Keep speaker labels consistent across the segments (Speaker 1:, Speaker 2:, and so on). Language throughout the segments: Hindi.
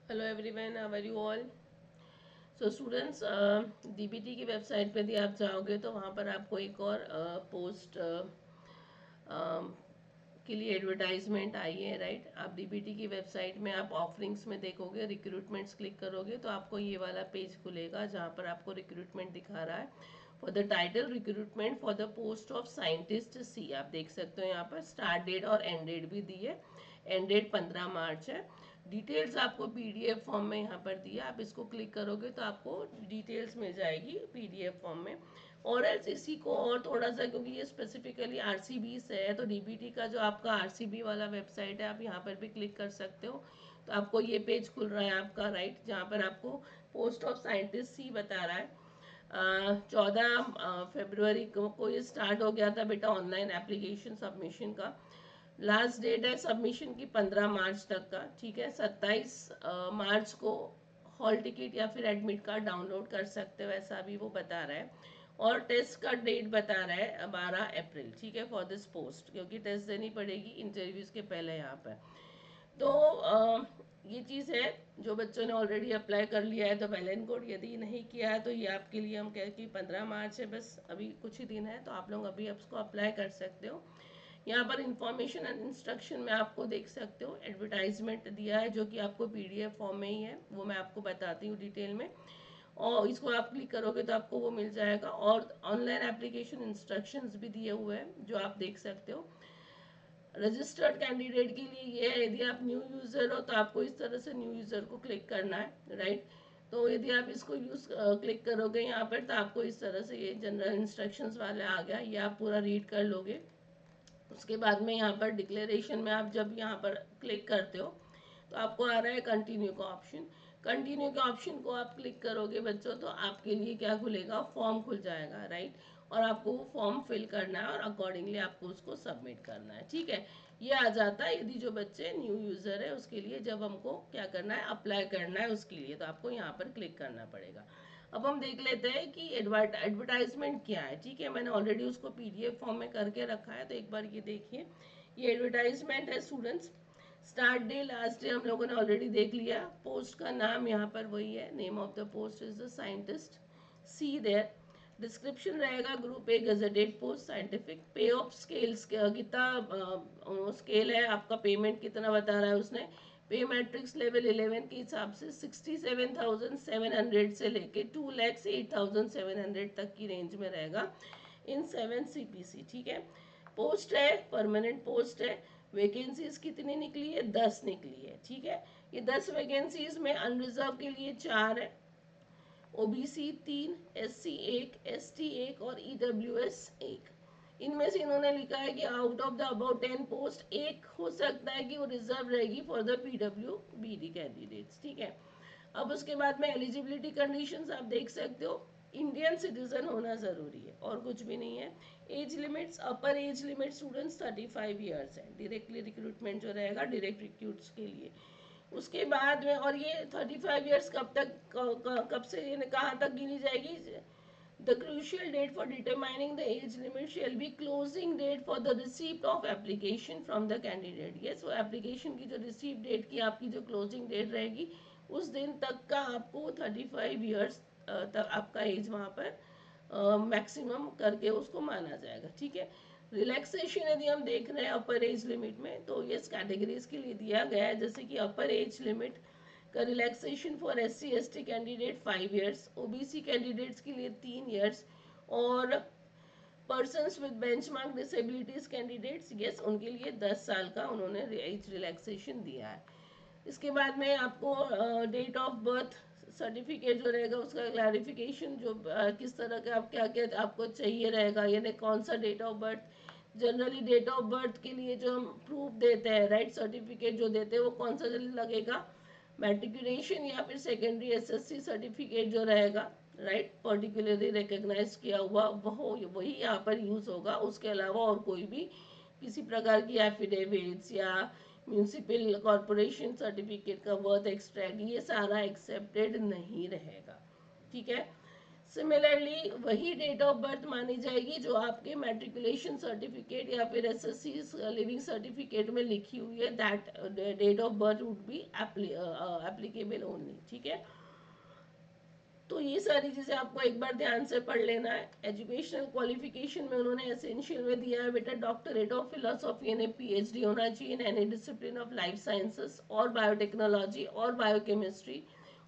Speaker 1: Hello everyone, how are you all. So students, DBT की वेबसाइट पे यदि आप जाओगे तो वहाँ पर आपको एक और पोस्ट के लिए एडवर्टाइजमेंट आई है, राइट। आप डीबीटी की वेबसाइट में आप ऑफरिंग्स में देखोगे, रिक्रूटमेंट्स क्लिक करोगे तो आपको ये वाला पेज खुलेगा जहाँ पर आपको रिक्रूटमेंट दिखा रहा है for the title recruitment for the post of scientist C. आप देख सकते हो यहाँ पर स्टार्ट डेट और एंड डेट भी दी है। एंड डेट 15 मार्च है। डिटेल्स आपको पीडीएफ फॉर्म में यहाँ पर दिया, आप इसको क्लिक करोगे तो आपको डिटेल्स मिल जाएगी पीडीएफ फॉर्म में। और एल्स इसी को और थोड़ा सा, क्योंकि ये स्पेसिफिकली आरसीबी से है, तो डीबीटी का जो आपका आरसीबी वाला वेबसाइट है आप यहाँ पर भी क्लिक कर सकते हो। तो आपको ये पेज खुल रहा है आपका, राइट, जहाँ पर आपको पोस्ट ऑफ साइंटिस्ट सी बता रहा है। 14 फरवरी को ये स्टार्ट हो गया था बेटा ऑनलाइन एप्लीकेशन सबमिशन का। लास्ट डेट है सबमिशन की 15 मार्च तक का, ठीक है। 27 मार्च को हॉल टिकट या फिर एडमिट कार्ड डाउनलोड कर सकते हो, ऐसा भी वो बता रहा है। और टेस्ट का डेट बता रहा है 12 अप्रैल, ठीक है, फॉर दिस पोस्ट, क्योंकि टेस्ट देनी पड़ेगी इंटरव्यूज के पहले यहाँ पर। तो ये चीज़ है, जो बच्चों ने ऑलरेडी अप्लाई कर लिया है तो वेल एंड गुड, यदि नहीं किया है तो ये आपके लिए हम कहें कि 15 मार्च है, बस अभी कुछ ही दिन है, तो आप लोग अभी उसको अप्लाई कर सकते हो। यहाँ पर इंफॉर्मेशन एंड इंस्ट्रक्शन में आपको देख सकते हो एडवर्टाइजमेंट दिया है, जो कि आपको पीडीएफ फॉर्म में ही है, वो मैं आपको बताती हूँ डिटेल में। और इसको आप क्लिक करोगे तो आपको वो मिल जाएगा, और ऑनलाइन एप्लीकेशन इंस्ट्रक्शंस भी दिए हुए हैं जो आप देख सकते हो। रजिस्टर्ड कैंडिडेट के लिए ये है, यदि आप न्यू यूज़र हो तो आपको इस तरह से न्यू यूज़र को क्लिक करना है, राइट। तो यदि आप इसको क्लिक करोगे यहाँ पर तो आपको इस तरह से ये जनरल इंस्ट्रक्शंस वाला आ गया, ये आप पूरा रीड कर लोगे। उसके बाद में यहाँ पर डिक्लेरेशन में आप जब यहाँ पर क्लिक करते हो तो आपको आ रहा है कंटिन्यू का ऑप्शन। कंटिन्यू के ऑप्शन को आप क्लिक करोगे बच्चों तो आपके लिए क्या खुलेगा, फॉर्म खुल जाएगा, राइट। और आपको वो फॉर्म फिल करना है और अकॉर्डिंगली आपको उसको सबमिट करना है, ठीक है। ये आ जाता है यदि जो बच्चे न्यू यूज़र है उसके लिए, जब हमको क्या करना है, अप्लाई करना है उसके लिए, तो आपको यहाँ पर क्लिक करना पड़ेगा। अब हम देख लेते हैं कि एडवर्टाइजमेंट क्या है, ठीक है। मैंने ऑलरेडी उसको पीडीएफ फॉर्म में करके रखा है, तो एक बार ये देखिए। ये एडवर्टाइजमेंट है students. Start day last day हम लोगों ने ऑलरेडी देख लिया। पोस्ट का नाम यहाँ पर वही है, name of the post is the scientist C there. Description रहेगा group A gazetted post scientific. Pay of scales कितना स्केल है आपका, पेमेंट कितना बता रहा है उसने। पे मैट्रिक्स लेवल 11 के हिसाब से 67,700 से लेके 2,08,700 तक की रेंज में रहेगा इन 7 CPC, ठीक है। पोस्ट है, परमानेंट पोस्ट है। वैकेंसीज कितनी निकली है, 10 निकली है, ठीक है। ये 10 वैकेंसीज में अनरिजर्व के लिए 4 है, ओबीसी 3, एससी 1, एसटी 1 और ईडब्ल्यूएस 1। इनमें से इन्होंने लिखा है कि out of the about 10 post एक हो सकता है कि वो रिजर्व रहेगी for the PW BD candidates, ठीक है। अब उसके बाद में एलिजिबिलिटी कंडीशंस आप देख सकते हो। इंडियन सिटीजन होना जरूरी है और कुछ भी नहीं है। एज लिमिट्स, अपर एज लिमिट स्टूडेंट्स 35 ईयर्स है। डायरेक्टली रिक्रूटमेंट जो रहेगा डायरेक्ट रिक्रूट्स के लिए। उसके बाद में, और ये 35 ईयर्स कब तक, कब से कहाँ तक गिनी जाएगी। The crucial date for determining the age limit shall be closing date for the receipt of application from the candidate. Yes, वो एप्लीकेशन की जो रिसीप्ट डेट की आपकी जो क्लोजिंग डेट रहेगी उस दिन तक का आपको 35 ईयर्स तक आपका एज वहाँ पर मैक्सिमम करके उसको माना जाएगा, ठीक है। रिलैक्सेशन यदि हम देख रहे हैं अपर एज लिमिट में, तो ये कैटेगरीज के लिए दिया गया है, जैसे कि अपर एज लिमिट का relaxation for SC ST candidate 5 years, OBC candidates के लिए 3 ईयर्स, और persons with benchmark disabilities candidates, yes, उनके लिए 10 साल का उन्होंने एज रिलैक्सेशन दिया है। इसके बाद में आपको डेट ऑफ बर्थ सर्टिफिकेट जो रहेगा उसका क्लैरिफिकेशन, जो किस तरह का आप क्या क्या आपको चाहिए रहेगा, यानी कौन सा date of birth. Generally date of birth के लिए जो हम प्रूफ देते हैं, राइट, सर्टिफिकेट जो देते हैं वो कौन सा लगेगा, मैट्रिकुलेशन या फिर सेकेंडरी SSC सर्टिफिकेट जो रहेगा, राइट, पर्टिकुलरली रिकग्नाइज किया हुआ, वही यहाँ पर यूज होगा। उसके अलावा और कोई भी किसी प्रकार की एफिडेविट्स या म्यूनिसिपल कॉरपोरेशन सर्टिफिकेट का वर्थ एक्सट्रैक्ट, ये सारा एक्सेप्टेड नहीं रहेगा, ठीक है। सिमिलरली वही डेट ऑफ बर्थ मानी जाएगी जो आपके मैट्रिकुलेशन सर्टिफिकेट या फिर एसएससी लिविंग सर्टिफिकेट में लिखी हुई है, that date of birth would be applicable only. ठीक है, तो ये सारी चीजें आपको एक बार ध्यान से पढ़ लेना है। एजुकेशनल क्वालिफिकेशन में उन्होंने एसेंशियल में दिया है बेटा डॉक्टरेट ऑफ फिलोसॉफी यानी पीएचडी होना चाहिए in any discipline of life sciences और बायोटेक्नोलॉजी और बायोकेमिस्ट्री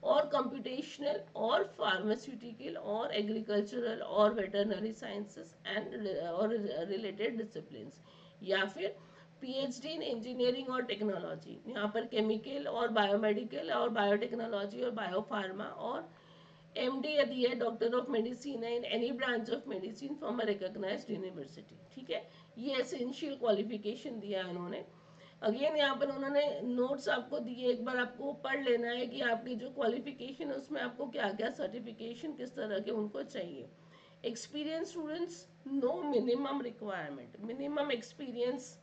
Speaker 1: और कंप्यूटेशनल और फार्मास्यूटिकल और एग्रीकल्चरल और वेटरनरी साइंसेस एंड और रिलेटेड डिसिप्लिन, या फिर पीएचडी इन इंजीनियरिंग और टेक्नोलॉजी, यहाँ पर केमिकल और बायोमेडिकल और बायोटेक्नोलॉजी और बायोफार्मा, और एमडी यदि है डॉक्टर ऑफ मेडिसिन है in any branch of medicine from a recognised university. ठीक है, ये एसेंशियल क्वालिफिकेशन दिया है उन्होंने। अगेन यहाँ पर उन्होंने नोट्स आपको दिए, एक बार आपको पढ़ लेना है कि आपकी जो क्वालिफिकेशन है उसमें आपको क्या क्या सर्टिफिकेशन किस तरह के उनको चाहिए। Experience students, no minimum requirement, minimum experience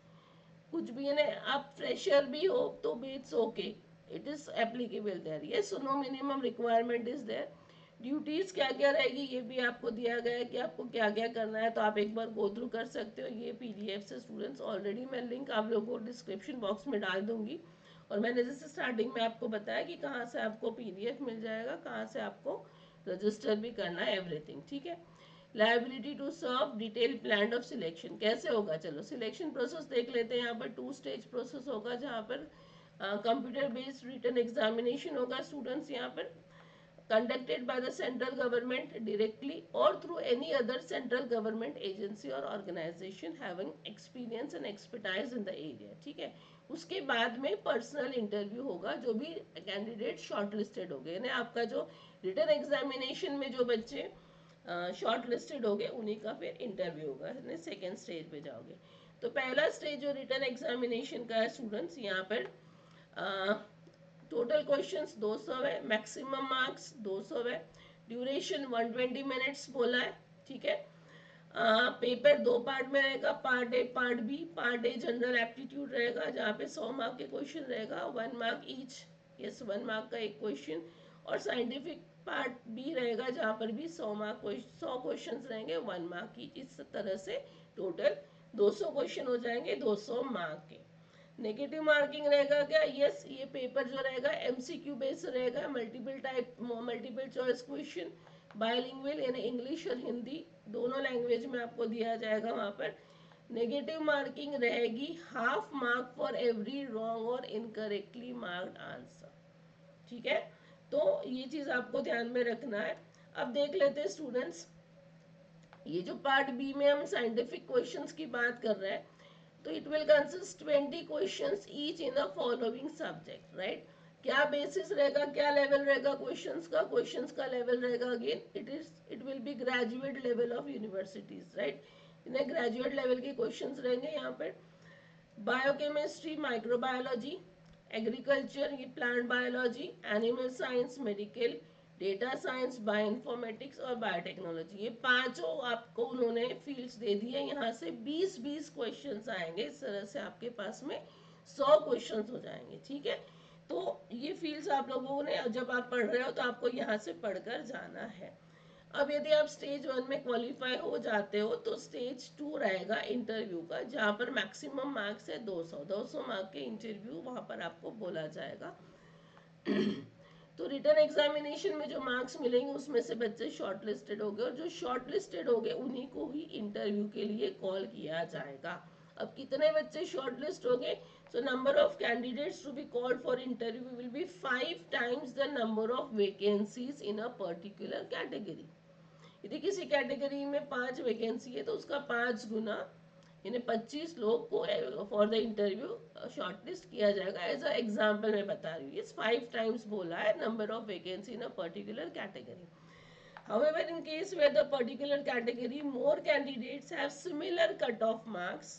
Speaker 1: कुछ भी है ना, आप फ्रेशर भी हो तो भी it's okay, it is applicable there, yes no minimum requirement is there. Duties क्या क्या रहेगी ये भी आपको दिया गया है कि आपको क्या क्या करना है, तो आप एक बार गो थ्रू कर सकते हो ये पीडीएफ से स्टूडेंट्स। ऑलरेडी मैं लिंक आप लोगों को डिस्क्रिप्शन बॉक्स में डाल दूंगी, और मैंने जैसे स्टार्टिंग में आपको बताया कि कहाँ से आपको पीडीएफ मिल जाएगा, कहाँ से आपको रजिस्टर भी करना है, एवरीथिंग। ठीक है, liability to serve detail plan of selection कैसे होगा, चलो सिलेक्शन प्रोसेस देख लेते हैं। यहाँ पर 2 स्टेज प्रोसेस होगा, जहाँ पर कंप्यूटर बेस्ड रिटन एग्जामिनेशन होगा स्टूडेंट्स, यहाँ पर conducted by the central government directly or through any other central government agency or organization having experience and expertise in the area। ठीक है, उसके बाद में पर्सनल इंटरव्यू होगा, जो भी कैंडिडेट शॉर्ट लिस्टेड हो गए, यानी आपका जो रिटन एग्जामिनेशन में जो बच्चे शॉर्ट लिस्टेड हो गए उन्हीं का फिर इंटरव्यू होगा, सेकेंड स्टेज पे जाओगे। तो पहला स्टेज जो रिटन एग्जामिनेशन का है स्टूडेंट्स, यहाँ पर टोटल क्वेश्चंस 200 है, मैक्सिमम मार्क्स 200 है, ड्यूरेशन 120 मिनट्स बोला है। ठीक है, पेपर 2 पार्ट में रहेगा, part A part B. Part A general aptitude रहेगा जहाँ पे 100 मार्क के क्वेश्चन रहेगा, 1 मार्क ईच, यस 1 मार्क का एक क्वेश्चन। और साइंटिफिक पार्ट बी रहेगा जहाँ पर भी 100 क्वेश्चन रहेंगे, 1 मार्क की। इस तरह से टोटल 200 क्वेश्चन हो जाएंगे 200 मार्क के। नेगेटिव मार्किंग रहेगा क्या, यस ये पेपर जो रहेगा एमसीक्यू बेस्ड रहेगा, मल्टीपल चॉइस क्वेश्चन, बायलिंगुअल यानी इंग्लिश और हिंदी दोनों लैंग्वेज में आपको दिया जाएगा। वहां पर नेगेटिव मार्किंग रहेगी, half mark for every wrong और इनकरेक्टली मार्क्ड आंसर। ठीक है, तो ये चीज आपको ध्यान में रखना है। अब देख लेते हैं स्टूडेंट्स, ये जो पार्ट बी में हम साइंटिफिक क्वेश्चंस की बात कर रहे हैं, तो it will consist 20 questions each in the following subject, right. क्या बेसिस रहेगा, क्या लेवल रहेगा क्वेश्चंस का, क्वेश्चंस का लेवल रहेगा again it will be graduate level of universities, right. इन्हें ग्रेजुएट लेवल के क्वेश्चंस रहेंगे यहाँ पर। बायोकेमिस्ट्री, माइक्रोबायोलॉजी, एग्रीकल्चर ये plant biology, animal science, medical, data science, bioinformatics और बायोटेक्नोलॉजी, ये पांचों आपको उन्होंने फील्ड्स दे दी है। यहाँ से 20-20 क्वेश्चंस आएंगे, इस तरह से आपके पास में 100 क्वेश्चंस हो जाएंगे। ठीक है, तो ये फील्ड्स आप लोगों ने जब आप पढ़ रहे हो तो आपको यहाँ से पढ़कर जाना है। अब यदि आप स्टेज 1 में क्वालिफाई हो जाते हो तो स्टेज 2 रहेगा इंटरव्यू का, जहाँ पर मैक्सिमम मार्क्स है 200 मार्क के इंटरव्यू वहां पर आपको बोला जाएगा। तो रिटन एग्जामिनेशन में जो मार्क्स मिलेंगे उसमें से बच्चे शॉर्ट लिस्टेड हो गए, और जो शॉर्ट लिस्टेड हो गए उन्हीं को ही इंटरव्यू के लिए कॉल किया जाएगा। अब कितने बच्चे शॉर्ट लिस्ट हो गए, so number of candidates to be called for interview will be 5 times the number of vacancies in a particular category। यदि किसी कैटेगरी में 5 वैकेंसी है तो उसका 5 गुना यानी 25 लोग को फॉर द इंटरव्यू शॉर्टलिस्ट किया जाएगा। एज अ एग्जाम्पल मैं बता रही हूँ, इस 5 टाइम्स बोला है number of vacancy in a particular category. However, in case where the particular category more candidates have similar cut-off marks,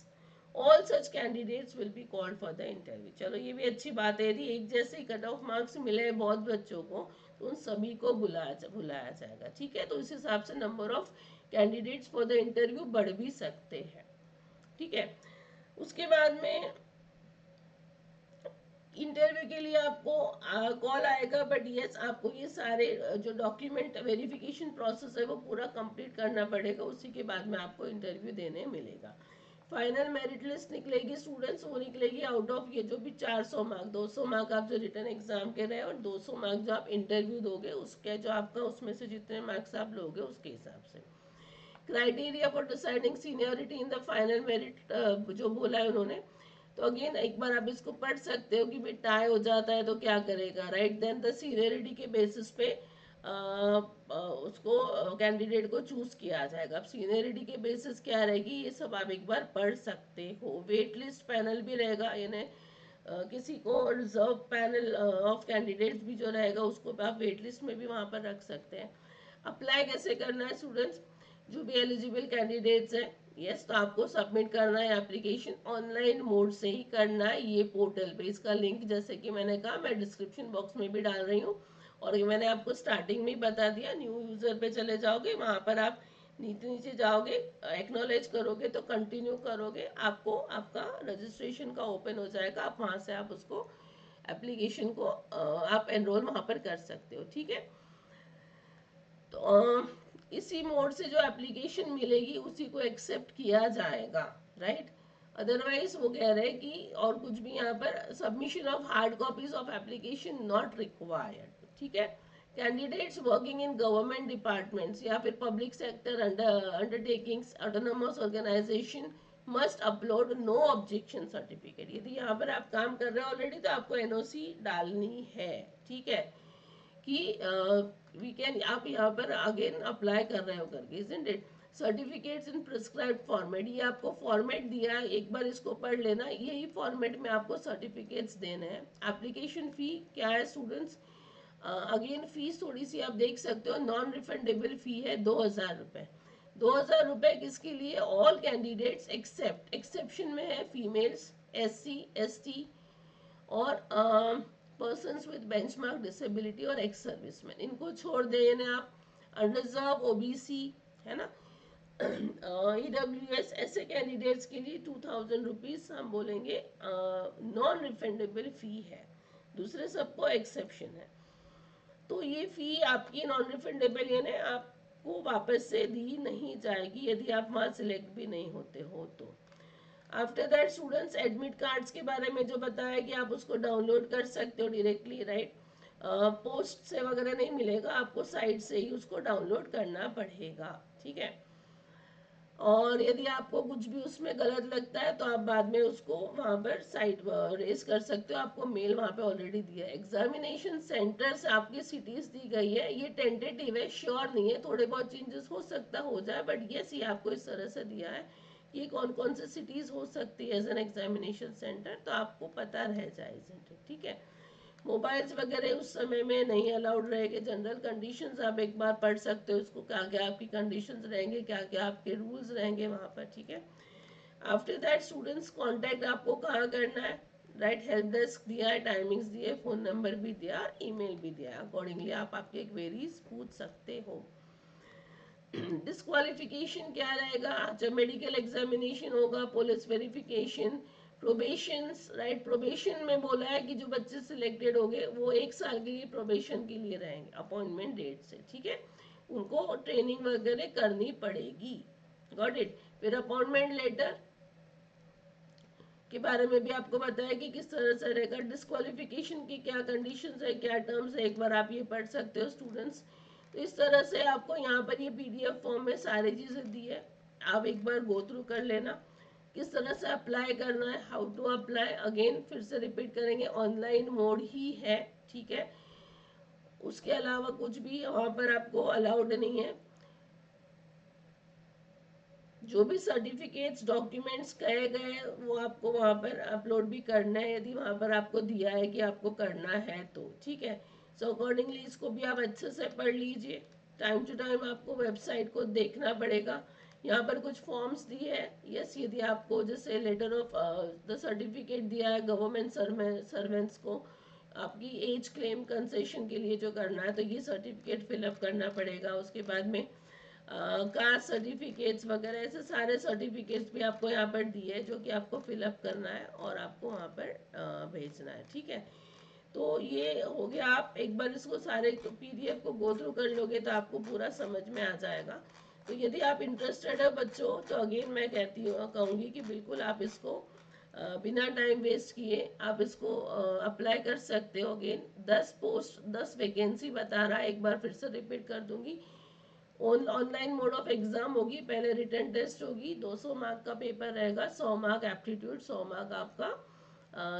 Speaker 1: all such candidates will be called for the interview। चलो ये भी अच्छी बात है, यदि एक जैसे कट ऑफ मार्क्स मिले बहुत बच्चों को तो उन सभी को बुलाया जाएगा। ठीक है, तो इस हिसाब से number of candidates for the interview बढ़ भी सकते हैं। ठीक है, उसके बाद में इंटरव्यू के लिए आपको कॉल आएगा, बट यस आपको ये सारे जो डॉक्यूमेंट वेरिफिकेशन प्रोसेस है वो पूरा कंप्लीट करना पड़ेगा, उसी के बाद में आपको इंटरव्यू देने मिलेगा। फाइनल मेरिट लिस्ट निकलेगी स्टूडेंट्स, वो निकलेगी आउट ऑफ ये जो भी 400 मार्क, 200 मार्क आप जो रिटर्न एग्जाम के रहे और 200 मार्क जो आप इंटरव्यू दोगे उसके जो आपका उसमें से जितने मार्क्स आप लोगे उसके हिसाब से। Criteria for deciding seniority in the final merit जो बोला है उन्होंने, तो अगेन एक बार आप इसको पढ़ सकते हो कि भाई टाई हो जाता है तो क्या करेगा, राइट। देन द सीनियरिटी के बेसिस पे उसको कैंडिडेट को चूज किया जाएगा। अब सीनियरिटी के बेसिस क्या रहेगी ये सब आप एक बार पढ़ सकते हो। वेट लिस्ट पैनल भी रहेगा, यानी किसी को रिजर्व पैनल ऑफ कैंडिडेट्स भी जो रहेगा उसको आप वेट लिस्ट में भी वहां पर रख सकते हैं। अप्लाई कैसे करना है स्टूडेंट्स, जो भी एलिजिबल कैंडिडेट्स हैं, यस तो आपको सबमिट करना है एप्लीकेशन ऑनलाइन मोड से ही करना है ये पोर्टल पे। इसका लिंक जैसे कि मैंने कहा मैं डिस्क्रिप्शन बॉक्स में भी डाल रही हूँ, और ये मैंने आपको स्टार्टिंग में ही बता दिया। न्यू यूजर पे चले जाओगे, वहां पर आप नीचे नीचे जाओगे, एक्नॉलेज करोगे तो कंटिन्यू करोगे, आपको आपका रजिस्ट्रेशन का ओपन हो जाएगा, आप वहां से आप उसको एप्लीकेशन को आप एनरोल वहां पर कर सकते हो, ठीक है। तो इसी मोड से जो एप्लीकेशन मिलेगी उसी को एक्सेप्ट किया जाएगा, राइट। अदरवाइज वो कह रहे हैं कि और कुछ भी यहाँ पर submission of hard copies of application not required, ठीक है। Candidates working in government departments या फिर public sector undertakings autonomous organisation must upload no objection certificate. यदि यहाँ पर आप काम कर रहे हो ऑलरेडी तो आपको एनओसी डालनी है, ठीक है, कि वी कैन आप यहाँ पर अगेन अप्लाई कर रहे हो करके, isn't it. Certificates in prescribed format, ये आपको फॉर्मेट दिया है, एक बार इसको पढ़ लेना, यही फॉर्मेट में आपको सर्टिफिकेट्स देने हैं। एप्लीकेशन फी क्या है स्टूडेंट्स, अगेन फीस थोड़ी सी आप देख सकते हो, नॉन रिफंडेबल फी है 2000 रुपये। 2000 रुपये किसके लिए, ऑल कैंडिडेट्स एक्सेप्ट, एक्सेप्शन में है फीमेल्स, SC ST और पर्सन्स विद बेंचमार्क डिसेबिलिटी और एक्स सर्विसमैन, इनको छोड़ देने आप अनरिजर्व OBC है ना, EWS ऐसे कैंडिडेट्स के लिए 2000 रुपीज हम बोलेंगे नॉन रिफंडेबल फी है, दूसरे सबको एक्सेप्शन है। तो ये फी आपकी नॉन रिफंडेबल यानी आपको वापस से दी नहीं जाएगी यदि आप वहां सिलेक्ट भी नहीं होते हो तो। After that students admit cards के बारे में जो बताया कि आप उसको डाउनलोड कर सकते हो डायरेक्टली, राइट। पोस्ट से वगैरह नहीं मिलेगा, आपको साइट से ही उसको डाउनलोड करना पड़ेगा, ठीक है। और यदि आपको कुछ भी उसमें गलत लगता है तो आप बाद में उसको वहां पर साइट रेज कर सकते हो, आपको मेल वहां पे ऑलरेडी दिया है। एग्जामिनेशन सेंटर्स आपकी सिटीज दी गई है, ये टेंटेटिव है, श्योर नहीं है, थोड़े बहुत चेंजेस हो सकता हो जाए, बट यस ये आपको इस तरह से दिया है कि कौन कौन से सिटीज हो सकती है एज एन एग्जामिनेशन सेंटर, तो आपको पता रह जाए, ठीक है। मोबाइल्स वगैरह उस समय में नहीं अलाउड रहेंगे। जनरल कंडीशंस आप एक बार पढ़ सकते हो, उसको क्या क्या आपकी कंडीशंस रहेंगे, क्या क्या आपके रूल्स रहेंगे वहां पर, ठीक है। आफ्टर दैट स्टूडेंट्स कांटेक्ट आपको कहाँ करना है, राइट। हेल्प डेस्क दिया है, टाइमिंग्स दिए, फोन नंबर भी दिया, ईमेल भी दिया, अकॉर्डिंगली आप आपके क्वेरीज पूछ सकते हो। डिस्क्वालिफिकेशन क्या रहेगा, जब मेडिकल एग्जामिनेशन होगा, police verification, probation, right. Probation में बोला है कि जो बच्चे सिलेक्टेड होंगे वो 1 साल के लिए प्रोबेशन के लिए रहेंगे अपॉइंटमेंट डेट से, ठीक है। उनको ट्रेनिंग वगैरह करनी पड़ेगी, गॉट इट। फिर अपॉइंटमेंट लेटर के बारे में भी आपको बताया कि किस तरह से रहेगा। डिस्क्वालिफिकेशन की क्या कंडीशंस है, क्या टर्म्स है, एक बार आप ये पढ़ सकते हो स्टूडेंट्स। तो इस तरह से आपको यहाँ पर ये PDF फॉर्म में सारी चीज़ें दी है, आप एक बार गो थ्रू कर लेना। किस तरह से अप्लाई करना है, हाउ टू अप्लाई, अगेन फिर से रिपीट करेंगे, ऑनलाइन मोड ही है, ठीक है। उसके अलावा कुछ भी वहाँ पर आपको अलाउड नहीं है। जो भी सर्टिफिकेट्स डॉक्यूमेंट्स कहे गए वो आपको वहाँ पर अपलोड भी करना है, यदि वहाँ पर आपको दिया है कि आपको करना है तो, ठीक है। सो अकॉर्डिंगली इसको भी आप अच्छे से पढ़ लीजिए। टाइम टू टाइम आपको वेबसाइट को देखना पड़ेगा। यहाँ पर कुछ फॉर्म्स दिए हैं, यस यदि आपको जैसे लेटर ऑफ द सर्टिफिकेट दिया है गवर्नमेंट सर्वेंट्स को, आपकी एज क्लेम कंसेशन के लिए जो करना है तो ये सर्टिफिकेट फिलअप करना पड़ेगा। उसके बाद में कास्ट सर्टिफिकेट्स वगैरह ऐसे सारे सर्टिफिकेट्स भी आपको यहाँ पर दिए हैं जो कि आपको फिलअप करना है और आपको वहाँ पर भेजना है, ठीक है। तो ये हो गया, आप एक बार इसको सारे पीडीएफ को गो थ्रू कर लोगे तो आपको पूरा समझ में आ जाएगा। तो यदि आप इंटरेस्टेड है बच्चों, तो अगेन मैं कहूँगी कि बिल्कुल आप इसको बिना टाइम वेस्ट किए आप इसको अप्लाई कर सकते हो। अगेन 10 वैकेंसी बता रहा है, एक बार फिर से रिपीट कर दूंगी। ऑनलाइन मोड ऑफ एग्जाम होगी, पहले रिटन टेस्ट होगी, 200 मार्क का पेपर रहेगा, 100 मार्क एप्टीट्यूड, 100 मार्क आपका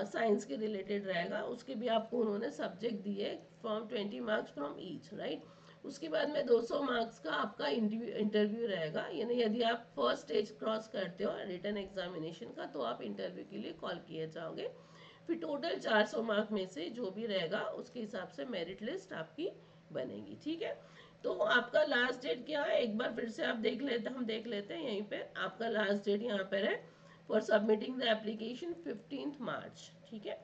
Speaker 1: साइंस के रिलेटेड रहेगा। उसके भी आपको उन्होंने सब्जेक्ट दिए from 20 marks from each, right. उसके बाद में 200 मार्क्स का आपका इंटरव्यू रहेगा, यानी यदि आप फर्स्ट स्टेज क्रॉस करते हो रिटन एग्जामिनेशन का तो आप इंटरव्यू के लिए कॉल किए जाओगे। फिर टोटल 400 मार्क में से जो भी रहेगा उसके हिसाब से मेरिट लिस्ट आपकी बनेगी, ठीक है। तो आपका लास्ट डेट क्या है, एक बार फिर से आप देख लेते हैं यहीं पे आपका लास्ट डेट यहाँ पर है फॉर सबमिटिंग द एप्लीकेशन 15 मार्च, ठीक है।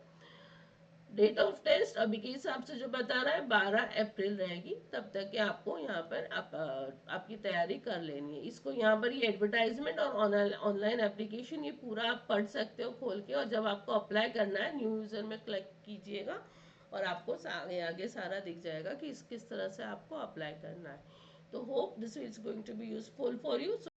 Speaker 1: डेट ऑफ टेस्ट अभी के हिसाब से जो बता रहा है 12 अप्रैल रहेगी, तब तक के आपको यहाँ पर आपकी तैयारी कर लेनी है। इसको यहाँ पर ये एडवर्टाइजमेंट और ऑनलाइन एप्लीकेशन ये पूरा आप पढ़ सकते हो खोल के, और जब आपको अप्लाई करना है न्यू यूजर में क्लिक कीजिएगा और आपको आगे आगे सारा दिख जाएगा कि किस तरह से आपको अप्लाई करना है। तो hope this is going to be useful for you.